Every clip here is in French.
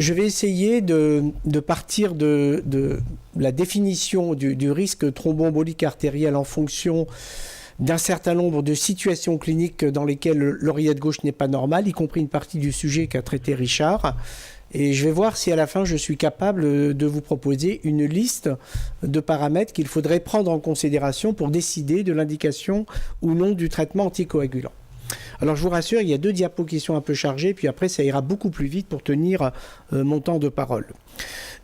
je vais essayer de partir de la définition du risque thromboembolique artériel en fonction d'un certain nombre de situations cliniques dans lesquelles l'oreillette gauche n'est pas normale, y compris une partie du sujet qu'a traité Richard. Et je vais voir si à la fin je suis capable de vous proposer une liste de paramètres qu'il faudrait prendre en considération pour décider de l'indication ou non du traitement anticoagulant. Alors je vous rassure, il y a 2 diapos qui sont un peu chargés, puis après ça ira beaucoup plus vite pour tenir mon temps de parole.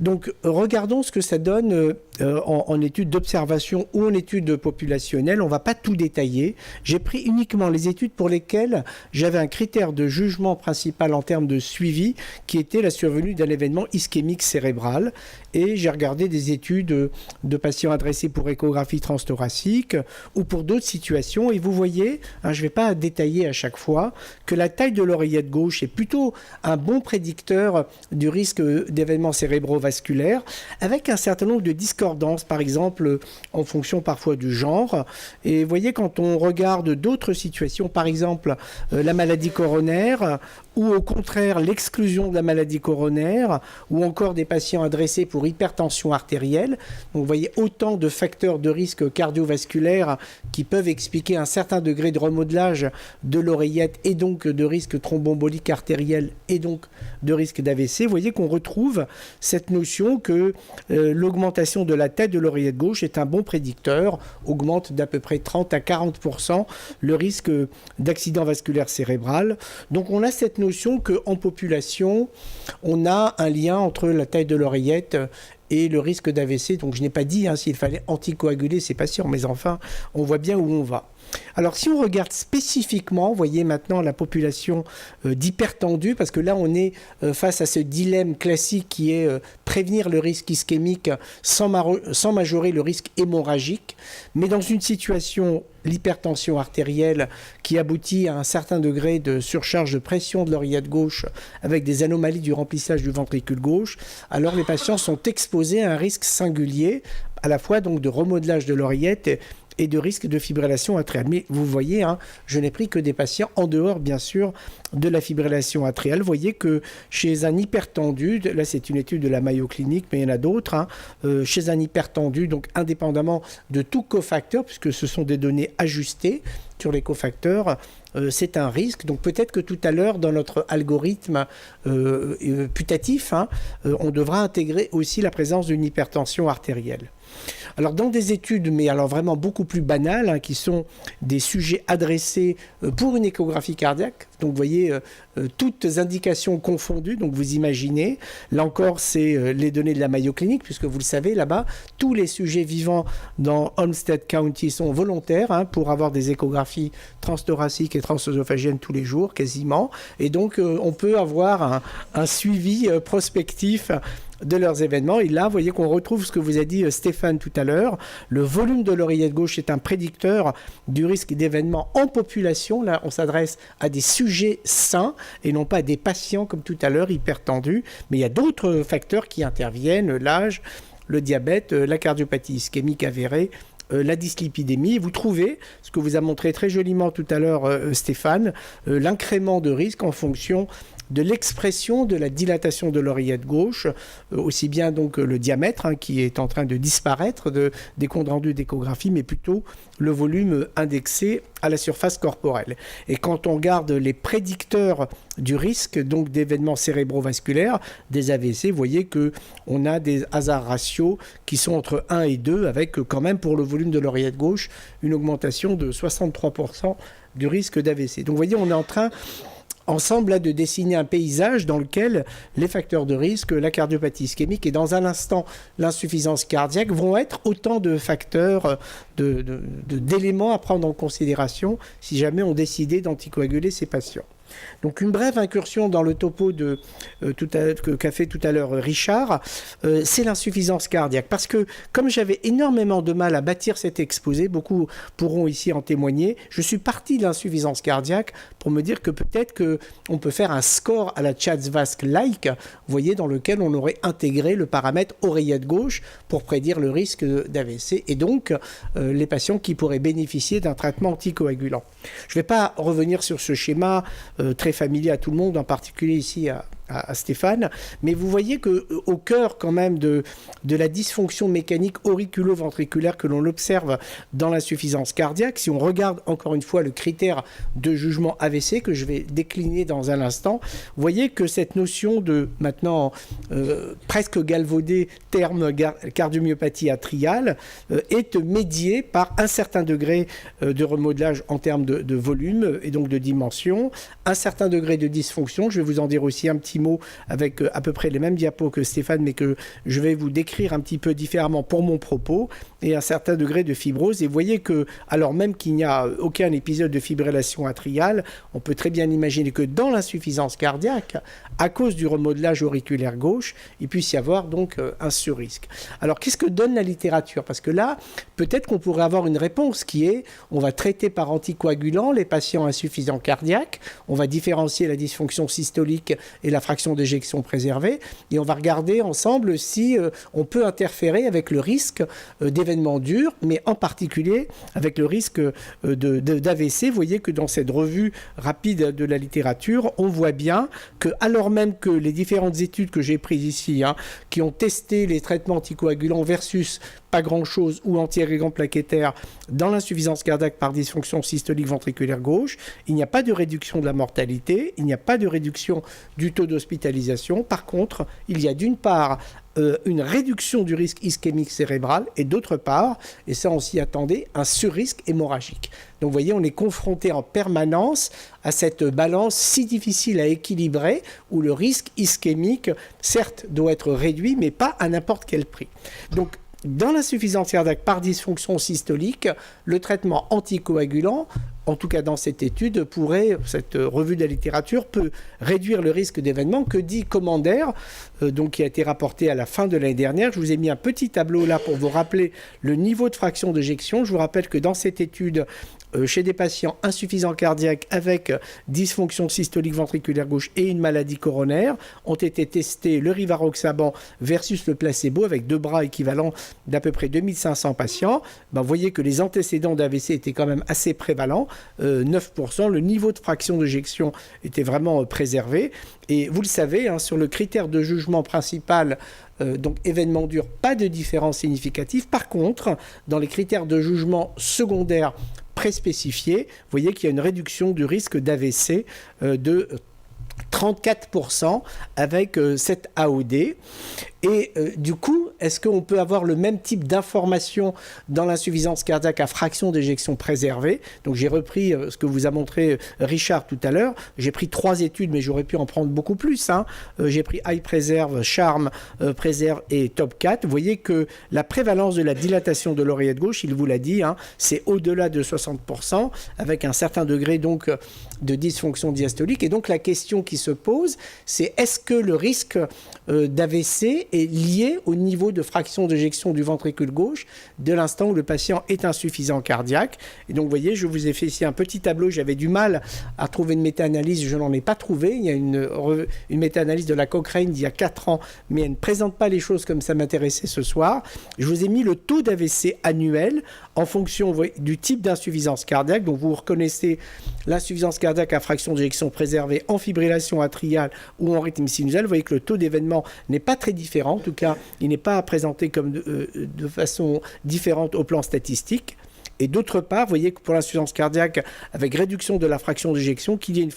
Donc regardons ce que ça donne en études d'observation ou en études populationnelles. On ne va pas tout détailler. J'ai pris uniquement les études pour lesquelles j'avais un critère de jugement principal en termes de suivi qui était la survenue d'un événement ischémique cérébral. Et j'ai regardé des études de patients adressés pour échographie transthoracique ou pour d'autres situations. Et vous voyez, je ne vais pas détailler à chaque fois, que la taille de l'oreillette gauche est plutôt un bon prédicteur du risque d'événements cérébrovasculaires, avec un certain nombre de discordances, par exemple en fonction parfois du genre. Et vous voyez, quand on regarde d'autres situations, par exemple la maladie coronaire, ou au contraire l'exclusion de la maladie coronaire, ou encore des patients adressés pour hypertension artérielle. Donc vous voyez autant de facteurs de risque cardiovasculaire qui peuvent expliquer un certain degré de remodelage de l'oreillette et donc de risque thromboembolique artériel et donc de risque d'AVC. Vous voyez qu'on retrouve cette notion que l'augmentation de la tête de l'oreillette gauche est un bon prédicteur, augmente d'à peu près 30 à 40% le risque d'accident vasculaire cérébral. Donc on a cette notion qu'en population, on a un lien entre la taille de l'oreillette et le risque d'AVC. Donc je n'ai pas dit s'il fallait anticoaguler ces patients, mais enfin, on voit bien où on va. Alors si on regarde spécifiquement, vous voyez maintenant la population d'hypertendus, parce que là on est face à ce dilemme classique qui est prévenir le risque ischémique sans majorer le risque hémorragique, mais dans une situation, l'hypertension artérielle qui aboutit à un certain degré de surcharge de pression de l'oreillette gauche avec des anomalies du remplissage du ventricule gauche, alors les patients sont exposés à un risque singulier, à la fois donc de remodelage de l'oreillette et de risque de fibrillation atriale. Mais vous voyez, je n'ai pris que des patients en dehors, bien sûr, de la fibrillation atriale. Vous voyez que chez un hypertendu, là c'est une étude de la Mayo Clinic, mais il y en a d'autres, chez un hypertendu, donc indépendamment de tout cofacteur, puisque ce sont des données ajustées sur les cofacteurs, c'est un risque. Donc peut-être que tout à l'heure, dans notre algorithme putatif, on devra intégrer aussi la présence d'une hypertension artérielle. Alors dans des études, mais alors vraiment beaucoup plus banales, qui sont des sujets adressés pour une échographie cardiaque, donc vous voyez toutes indications confondues, donc vous imaginez, là encore c'est les données de la Mayo Clinic, puisque vous le savez là-bas, tous les sujets vivants dans Olmsted County sont volontaires pour avoir des échographies transthoraciques et transœsophagiennes tous les jours quasiment, et donc on peut avoir un suivi prospectif de leurs événements. Et là, vous voyez qu'on retrouve ce que vous a dit Stéphane tout à l'heure. Le volume de l'oreillette gauche est un prédicteur du risque d'événements en population. Là, on s'adresse à des sujets sains et non pas à des patients comme tout à l'heure hypertendus. Mais il y a d'autres facteurs qui interviennent, l'âge, le diabète, la cardiopathie ischémique avérée, la dyslipidémie. Vous trouvez, ce que vous a montré très joliment tout à l'heure Stéphane, l'incrément de risque en fonction de l'expression de la dilatation de l'oreillette gauche, aussi bien donc le diamètre qui est en train de disparaître des comptes rendus d'échographie, mais plutôt le volume indexé à la surface corporelle. Et quand on regarde les prédicteurs du risque donc d'événements cérébrovasculaires, des AVC, vous voyez qu'on a des hasard ratios qui sont entre 1 et 2, avec quand même pour le volume de l'oreillette gauche une augmentation de 63% du risque d'AVC. Donc vous voyez, on est en train ensemble là, de dessiner un paysage dans lequel les facteurs de risque, la cardiopathie ischémique et dans un instant l'insuffisance cardiaque vont être autant de facteurs, d'éléments à prendre en considération si jamais on décidait d'anticoaguler ces patients. Donc une brève incursion dans le topo qu'a fait tout à l'heure Richard, c'est l'insuffisance cardiaque. Parce que comme j'avais énormément de mal à bâtir cet exposé, beaucoup pourront ici en témoigner, je suis parti de l'insuffisance cardiaque pour me dire que peut-être qu'on peut faire un score à la CHA2DS2-like, vous voyez, dans lequel on aurait intégré le paramètre oreillette gauche pour prédire le risque d'AVC et donc les patients qui pourraient bénéficier d'un traitement anticoagulant. Je ne vais pas revenir sur ce schéma très familier à tout le monde, en particulier ici à Stéphane, mais vous voyez qu'au cœur quand même de la dysfonction mécanique auriculo-ventriculaire que l'on observe dans l'insuffisance cardiaque, si on regarde encore une fois le critère de jugement AVC que je vais décliner dans un instant, vous voyez que cette notion de maintenant presque galvaudé terme cardiomyopathie atriale est médiée par un certain degré de remodelage en termes de volume et donc de dimension, un certain degré de dysfonction. Je vais vous en dire aussi un petit mot avec à peu près les mêmes diapos que Stéphane, mais que je vais vous décrire un petit peu différemment pour mon propos, et un certain degré de fibrose. Et vous voyez que, alors même qu'il n'y a aucun épisode de fibrillation atriale, on peut très bien imaginer que dans l'insuffisance cardiaque, à cause du remodelage auriculaire gauche, il puisse y avoir donc un surrisque. Alors qu'est-ce que donne la littérature? Parce que là, peut-être qu'on pourrait avoir une réponse qui est, on va traiter par anticoagulant les patients insuffisants cardiaques, on va différencier la dysfonction systolique et la fraction d'éjection préservée, et on va regarder ensemble si on peut interférer avec le risque d'événements durs, mais en particulier avec le risque d'AVC. Vous voyez que dans cette revue rapide de la littérature, on voit bien que, alors même que les différentes études que j'ai prises ici, qui ont testé les traitements anticoagulants versus pas grand-chose ou anti-agrégant plaquettaire dans l'insuffisance cardiaque par dysfonction systolique ventriculaire gauche, il n'y a pas de réduction de la mortalité, il n'y a pas de réduction du taux d'hospitalisation. Par contre, il y a d'une part une réduction du risque ischémique cérébral et d'autre part, et ça on s'y attendait, un surrisque hémorragique. Donc vous voyez, on est confronté en permanence à cette balance si difficile à équilibrer où le risque ischémique, certes, doit être réduit, mais pas à n'importe quel prix. Donc, dans l'insuffisance cardiaque par dysfonction systolique, le traitement anticoagulant, en tout cas dans cette étude, cette revue de la littérature peut réduire le risque d'événement. Que dit Commander, donc qui a été rapporté à la fin de l'année dernière. Je vous ai mis un petit tableau là pour vous rappeler le niveau de fraction d'éjection. Je vous rappelle que dans cette étude, chez des patients insuffisants cardiaques avec dysfonction systolique ventriculaire gauche et une maladie coronaire, ont été testés le rivaroxaban versus le placebo avec 2 bras équivalents d'à peu près 2500 patients. Vous voyez que les antécédents d'AVC étaient quand même assez prévalents, 9%. Le niveau de fraction d'éjection était vraiment préservé. Et vous le savez, sur le critère de jugement principal, donc événement dur, pas de différence significative. Par contre, dans les critères de jugement secondaire préspécifiés, vous voyez qu'il y a une réduction du risque d'AVC de 34% avec cette AOD. Et du coup, est-ce qu'on peut avoir le même type d'information dans l'insuffisance cardiaque à fraction d'éjection préservée? Donc j'ai repris ce que vous a montré Richard tout à l'heure. J'ai pris 3 études, mais j'aurais pu en prendre beaucoup plus. J'ai pris iPreserve, Charm, Preserve et Top 4. Vous voyez que la prévalence de la dilatation de l'oreillette gauche, il vous l'a dit, c'est au-delà de 60%, avec un certain degré donc de dysfonction diastolique. Et donc la question qui se pose, c'est est-ce que le risque d'AVC est lié au niveau de fraction d'éjection du ventricule gauche de l'instant où le patient est insuffisant cardiaque. Et donc, vous voyez, je vous ai fait ici un petit tableau. J'avais du mal à trouver une méta-analyse. Je n'en ai pas trouvé. Il y a une méta-analyse de la Cochrane d'il y a 4 ans, mais elle ne présente pas les choses comme ça m'intéressait ce soir. Je vous ai mis le taux d'AVC annuel en fonction du type d'insuffisance cardiaque. Donc, vous reconnaissez l'insuffisance cardiaque à fraction d'éjection préservée en fibrillation atriale ou en rythme sinusal. Vous voyez que le taux d'événement n'est pas très différent. En tout cas, il n'est pas présenté comme de façon différente au plan statistique. Et d'autre part, vous voyez que pour l'insuffisance cardiaque, avec réduction de la fraction d'éjection, qu'il y ait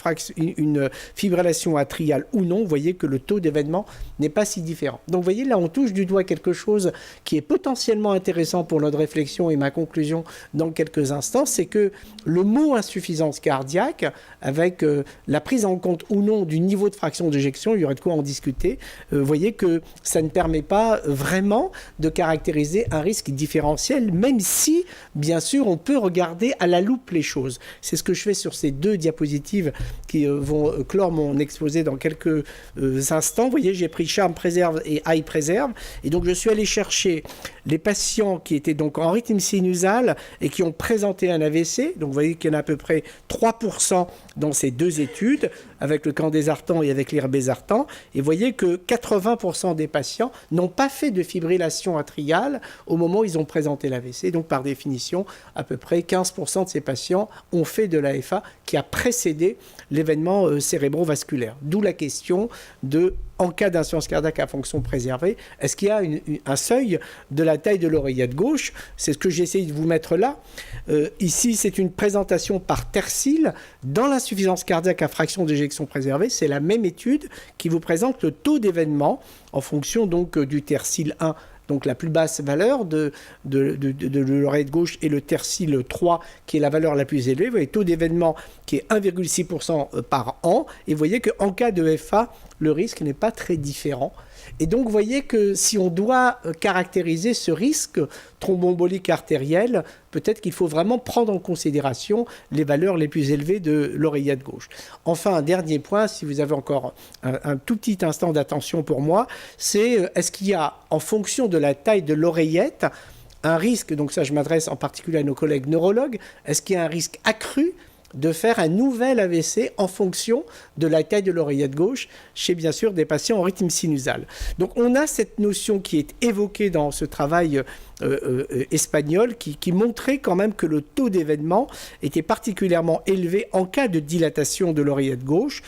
une fibrillation atriale ou non, vous voyez que le taux d'événement n'est pas si différent. Donc vous voyez, là, on touche du doigt quelque chose qui est potentiellement intéressant pour notre réflexion, et ma conclusion dans quelques instants, c'est que le mot insuffisance cardiaque, avec la prise en compte ou non du niveau de fraction d'éjection, il y aurait de quoi en discuter, vous voyez que ça ne permet pas vraiment de caractériser un risque différentiel, même si, bien sûr, on peut regarder à la loupe les choses. C'est ce que je fais sur ces 2 diapositives qui vont clore mon exposé dans quelques instants. Vous voyez, j'ai pris Charm Preserve et iPreserve. Et donc, je suis allé chercher les patients qui étaient donc en rythme sinusal et qui ont présenté un AVC. Donc, vous voyez qu'il y en a à peu près 3% dans ces 2 études, avec le candesartan et avec l'irbesartan. Et vous voyez que 80% des patients n'ont pas fait de fibrillation atriale au moment où ils ont présenté l'AVC. Donc, par définition, à peu près 15% de ces patients ont fait de l'AFA qui a précédé l'événement cérébrovasculaire. D'où la question de, en cas d'insuffisance cardiaque à fonction préservée, est-ce qu'il y a un seuil de la taille de l'oreillette gauche? C'est ce que j'ai essayé de vous mettre là. Ici, c'est une présentation par tercile. Dans l'insuffisance cardiaque à fraction d'éjection préservée, c'est la même étude qui vous présente le taux d'événement en fonction donc du tercile 1, donc la plus basse valeur de l'oreillette gauche, et le tercile 3 qui est la valeur la plus élevée. Vous voyez, taux d'événement qui est 1,6% par an. Et vous voyez qu'en cas de FA, le risque n'est pas très différent. Et donc, vous voyez que si on doit caractériser ce risque thromboembolique artériel, peut-être qu'il faut vraiment prendre en considération les valeurs les plus élevées de l'oreillette gauche. Enfin, un dernier point, si vous avez encore un tout petit instant d'attention pour moi, c'est est-ce qu'il y a, en fonction de la taille de l'oreillette, un risque, donc ça je m'adresse en particulier à nos collègues neurologues, est-ce qu'il y a un risque accru de faire un nouvel AVC en fonction de la taille de l'oreillette gauche chez, bien sûr, des patients en rythme sinusal. Donc, on a cette notion qui est évoquée dans ce travail espagnol qui montrait quand même que le taux d'événement était particulièrement élevé en cas de dilatation de l'oreillette gauche.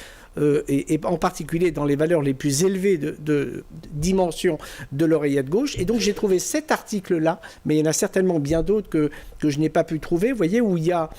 Et en particulier dans les valeurs les plus élevées de dimension de l'oreillette gauche. Et donc j'ai trouvé cet article-là, mais il y en a certainement bien d'autres que je n'ai pas pu trouver, vous voyez, où il y a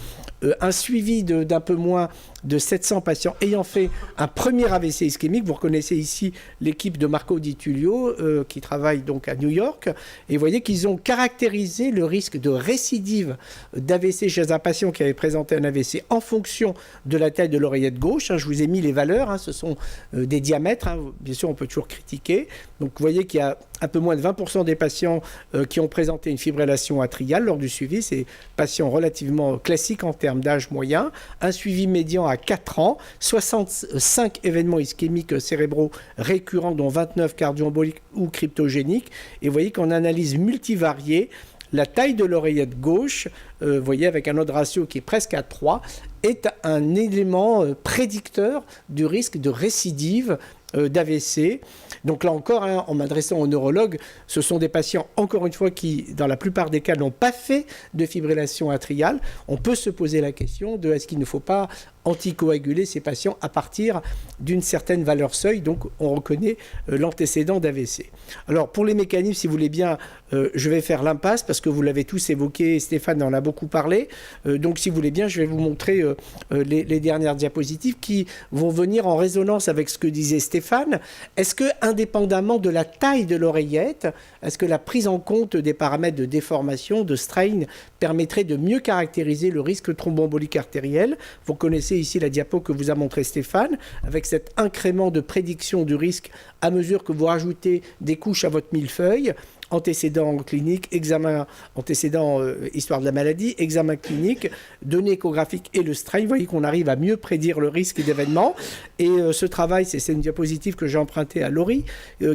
un suivi d'un peu moins de 700 patients ayant fait un premier AVC ischémique. Vous reconnaissez ici l'équipe de Marco Di Tullio qui travaille donc à New York. Et vous voyez qu'ils ont caractérisé le risque de récidive d'AVC chez un patient qui avait présenté un AVC en fonction de la taille de l'oreillette gauche. Je vous ai mis les valeurs, ce sont des diamètres. Bien sûr, on peut toujours critiquer. Donc vous voyez qu'il y a un peu moins de 20% des patients qui ont présenté une fibrillation atriale lors du suivi. C'est patients relativement classiques en termes d'âge moyen. Un suivi médian à 4 ans, 65 événements ischémiques cérébraux récurrents, dont 29 cardio-emboliques ou cryptogéniques. Et vous voyez qu'en analyse multivariée, la taille de l'oreillette gauche, vous voyez avec un ordre ratio qui est presque à 3, est un élément prédicteur du risque de récidive d'AVC. Donc là encore, en m'adressant aux neurologues, ce sont des patients, encore une fois, qui, dans la plupart des cas, n'ont pas fait de fibrillation atriale. On peut se poser la question de est-ce qu'il ne faut pas anticoaguler ces patients à partir d'une certaine valeur seuil. Donc on reconnaît l'antécédent d'AVC. Alors pour les mécanismes, si vous voulez bien, je vais faire l'impasse parce que vous l'avez tous évoqué, Stéphane en a beaucoup parlé. Donc si vous voulez bien, je vais vous montrer les dernières diapositives qui vont venir en résonance avec ce que disait Stéphane. Est-ce que, indépendamment de la taille de l'oreillette, est-ce que la prise en compte des paramètres de déformation, de strain, permettrait de mieux caractériser le risque thromboembolique artériel? Vous connaissez ici la diapo que vous a montré Stéphane, avec cet incrément de prédiction du risque à mesure que vous rajoutez des couches à votre millefeuille, antécédents cliniques, examen antécédents histoire de la maladie, examen clinique, données échographiques et le strain. Vous voyez qu'on arrive à mieux prédire le risque d'événement. Et ce travail, c'est une diapositive que j'ai empruntée à Laurie,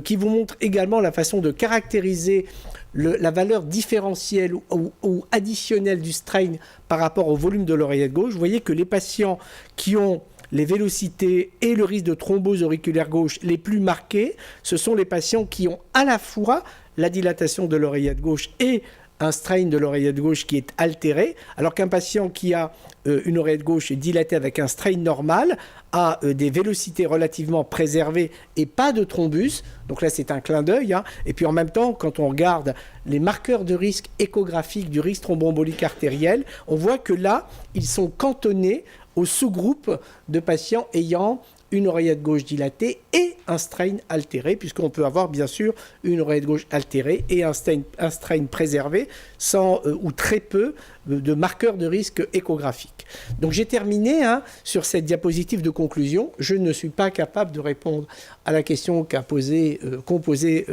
qui vous montre également la façon de caractériser la valeur différentielle ou additionnelle du strain par rapport au volume de l'oreillette gauche. Vous voyez que les patients qui ont les vélocités et le risque de thrombose auriculaire gauche les plus marqués, ce sont les patients qui ont à la fois la dilatation de l'oreillette gauche et un strain de l'oreillette gauche qui est altéré, alors qu'un patient qui a une oreillette gauche dilatée avec un strain normal a des vélocités relativement préservées et pas de thrombus. Donc là, c'est un clin d'œil. Et puis en même temps, quand on regarde les marqueurs de risque échographiques du risque thromboembolique artériel, on voit que là, ils sont cantonnés au sous-groupe de patients ayant une oreillette gauche dilatée et un strain altéré, puisqu'on peut avoir bien sûr une oreillette gauche altérée et un strain préservé sans ou très peu de marqueurs de risque échographiques. Donc j'ai terminé sur cette diapositive de conclusion. Je ne suis pas capable de répondre à la question qu'ont posé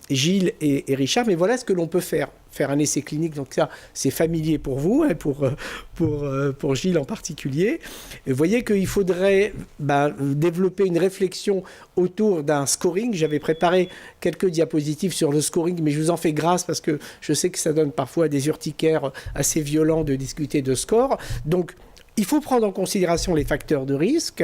Gilles et Richard, mais voilà ce que l'on peut faire un essai clinique, donc ça c'est familier pour vous, pour Gilles en particulier. Et vous voyez qu'il faudrait développer une réflexion autour d'un scoring. J'avais préparé quelques diapositives sur le scoring, mais je vous en fais grâce parce que je sais que ça donne parfois des urticaires assez violents de discuter de score. Donc Il faut prendre en considération les facteurs de risque.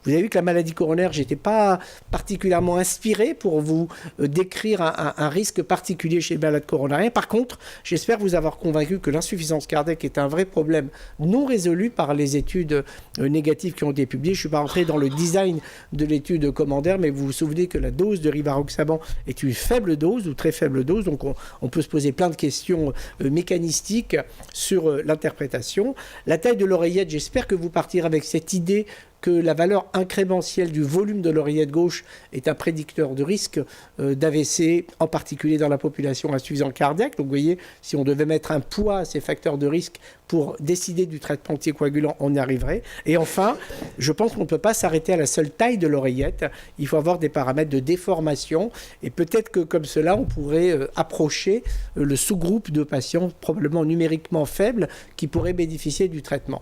Vous avez vu que la maladie coronaire, je n'étais pas particulièrement inspiré pour vous décrire un risque particulier chez les malades coronariens. Par contre, j'espère vous avoir convaincu que l'insuffisance cardiaque est un vrai problème non résolu par les études négatives qui ont été publiées. Je ne suis pas rentré dans le design de l'étude commandaire, mais vous vous souvenez que la dose de rivaroxaban est une faible dose ou très faible dose. Donc on peut se poser plein de questions mécanistiques sur l'interprétation. La taille de l'oreillette, j'espère que vous partirez avec cette idée que la valeur incrémentielle du volume de l'oreillette gauche est un prédicteur de risque d'AVC, en particulier dans la population insuffisante cardiaque. Donc vous voyez, si on devait mettre un poids à ces facteurs de risque pour décider du traitement anticoagulant, on y arriverait. Et enfin, je pense qu'on ne peut pas s'arrêter à la seule taille de l'oreillette. Il faut avoir des paramètres de déformation. Et peut-être que comme cela, on pourrait approcher le sous-groupe de patients probablement numériquement faibles qui pourraient bénéficier du traitement.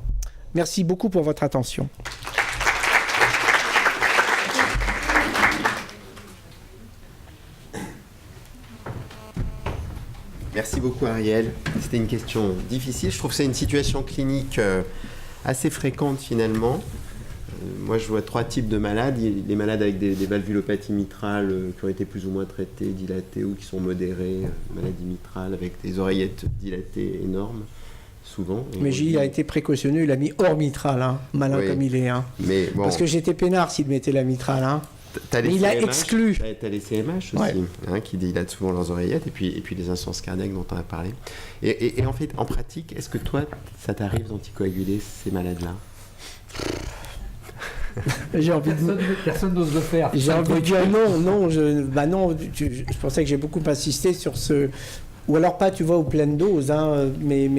Merci beaucoup pour votre attention. Merci beaucoup Ariel. C'était une question difficile. Je trouve que c'est une situation clinique assez fréquente finalement. Moi je vois 3 types de malades. Les malades avec des valvulopathies mitrales qui ont été plus ou moins traitées, dilatées ou qui sont modérées, maladies mitrales avec des oreillettes dilatées énormes. Souvent. Mais Gilles a été précautionneux, il a mis hors mitral, hein, malin comme il est. Hein. Mais bon. Parce que j'étais peinard s'il mettait la mitrale. Hein. Mais il a exclu. T'as les CMH aussi, hein, qui dilatent souvent leurs oreillettes, et puis les insuffisances cardiaques dont on a parlé. Et en fait, en pratique, est-ce que toi, ça t'arrive d'anticoaguler ces malades-là? J'ai envie de... Personne n'ose le faire. J'ai envie de dire non. Je pensais que j'ai beaucoup insisté sur ce... Ou alors pas, tu vois, aux pleines doses. Hein, mais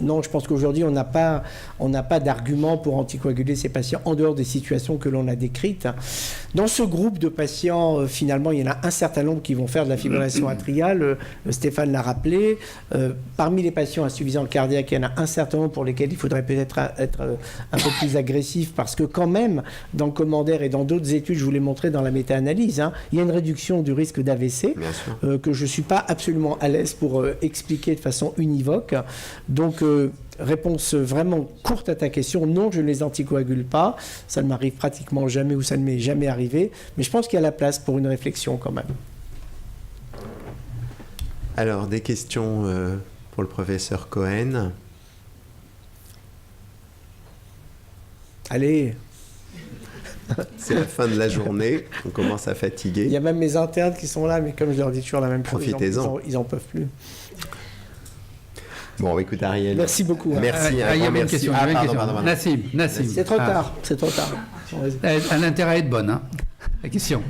non, je pense qu'aujourd'hui, on n'a pas d'argument pour anticoaguler ces patients en dehors des situations que l'on a décrites. Dans ce groupe de patients, finalement, il y en a un certain nombre qui vont faire de la fibrillation atriale. Stéphane l'a rappelé. Parmi les patients insuffisants cardiaques, il y en a un certain nombre pour lesquels il faudrait peut-être être un peu plus agressif parce que quand même, dans le commandaire et dans d'autres études, je vous l'ai montré dans la méta-analyse, hein, il y a une réduction du risque d'AVC que je ne suis pas absolument à l'aise pour expliquer de façon univoque. Donc, réponse vraiment courte à ta question, non, je ne les anticoagule pas. Ça ne m'arrive pratiquement jamais ou ça ne m'est jamais arrivé. Mais je pense qu'il y a la place pour une réflexion quand même. Alors, des questions pour le professeur Cohen. Allez. C'est la fin de la journée, on commence à fatiguer. Il y a même mes internes qui sont là, mais comme je leur dis toujours la même chose, ils en peuvent plus. Bon, écoute Ariel. Merci beaucoup. Merci. Il y avait une question. Pardon. Nassim. C'est trop tard. C'est trop tard. Elle a intérêt à être bonne, hein, la question.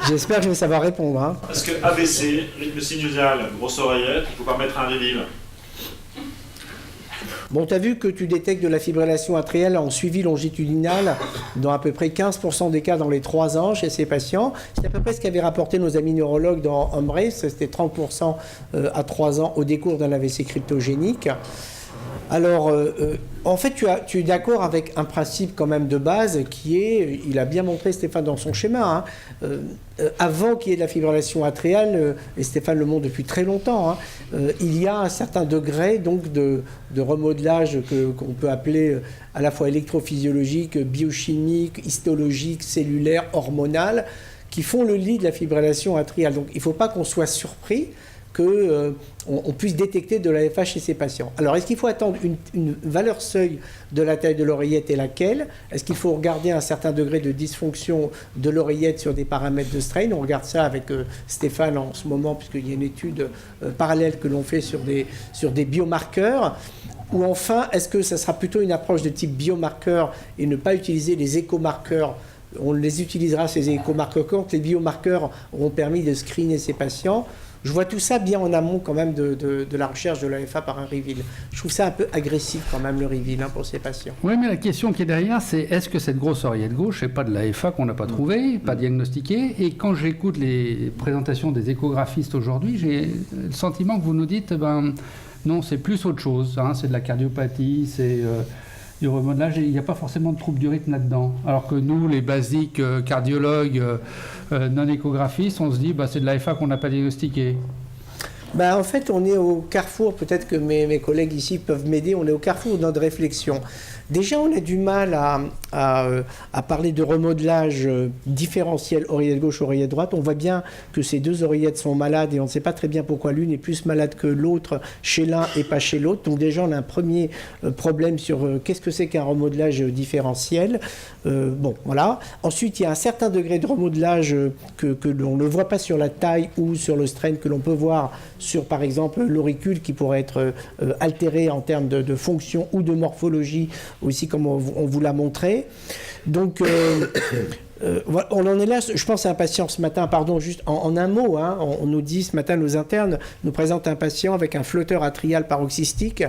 J'espère que je vais savoir répondre. Hein. Est-ce que AVC, rythme sinusal, grosse oreillette, il ne faut pas mettre un Revive? Bon, tu as vu que tu détectes de la fibrillation atriale en suivi longitudinal dans à peu près 15% des cas dans les 3 ans chez ces patients. C'est à peu près ce qu'avaient rapporté nos amis neurologues dans Embrace. C'était 30% à 3 ans au décours d'un AVC cryptogénique. Alors, en fait, tu es d'accord avec un principe quand même de base qui est, il a bien montré Stéphane dans son schéma, hein, avant qu'il y ait de la fibrillation atriale, et Stéphane le montre depuis très longtemps, hein, il y a un certain degré donc de remodelage qu'on peut appeler à la fois électrophysiologique, biochimique, histologique, cellulaire, hormonal, qui font le lit de la fibrillation atriale. Donc il ne faut pas qu'on soit surpris qu'on puisse détecter de l'AFH chez ces patients. Alors, est-ce qu'il faut attendre une valeur seuil de la taille de l'oreillette et laquelle? Est-ce qu'il faut regarder un certain degré de dysfonction de l'oreillette sur des paramètres de strain? On regarde ça avec Stéphane en ce moment, puisqu'il y a une étude parallèle que l'on fait sur des biomarqueurs. Ou enfin, est-ce que ça sera plutôt une approche de type biomarqueur et ne pas utiliser les écomarqueurs? On les utilisera, ces écomarqueurs, quand les biomarqueurs auront permis de screener ces patients. Je vois tout ça bien en amont quand même de la recherche de l'AFA par un reveal. Je trouve ça un peu agressif quand même le reveal pour ces patients. Oui, mais la question qui est derrière, c'est est-ce que cette grosse oreillette gauche n'est pas de l'AFA qu'on n'a pas trouvé, pas diagnostiqué? Et quand j'écoute les présentations des échographistes aujourd'hui, j'ai le sentiment que vous nous dites, non, c'est plus autre chose. Hein, c'est de la cardiopathie, c'est du remodelage, et il n'y a pas forcément de trouble du rythme là-dedans. Alors que nous, les basiques cardiologues non échographistes, on se dit c'est de l'AFA qu'on n'a pas diagnostiqué. En fait, on est au carrefour, peut-être que mes collègues ici peuvent m'aider, on est au carrefour de notre réflexion. Déjà, on a du mal à parler de remodelage différentiel oreillette gauche, oreillette droite. On voit bien que ces deux oreillettes sont malades et on ne sait pas très bien pourquoi l'une est plus malade que l'autre chez l'un et pas chez l'autre. Donc déjà, on a un premier problème sur qu'est-ce que c'est qu'un remodelage différentiel. Bon, voilà. Ensuite, il y a un certain degré de remodelage que l'on ne voit pas sur la taille ou sur le strain, que l'on peut voir sur, par exemple, l'auricule qui pourrait être altéré en termes de fonction ou de morphologie, aussi comme on vous l'a montré. Donc, on en est là. Je pense à un patient ce matin, pardon, juste en un mot, hein, on nous dit ce matin, nos internes nous présentent un patient avec un flotteur atrial paroxystique.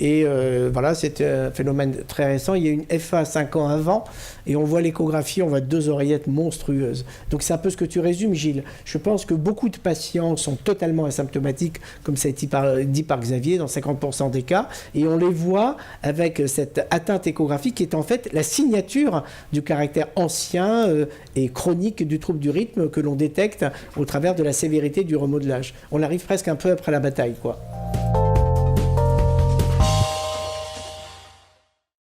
Et voilà, c'est un phénomène très récent. Il y a une FA 5 ans avant, et on voit l'échographie, on voit deux oreillettes monstrueuses. Donc c'est un peu ce que tu résumes, Gilles. Je pense que beaucoup de patients sont totalement asymptomatiques, comme ça a été dit par Xavier, dans 50% des cas, et on les voit avec cette atteinte échographique qui est en fait la signature du caractère ancien et chronique du trouble du rythme que l'on détecte au travers de la sévérité du remodelage. On arrive presque un peu après la bataille, quoi.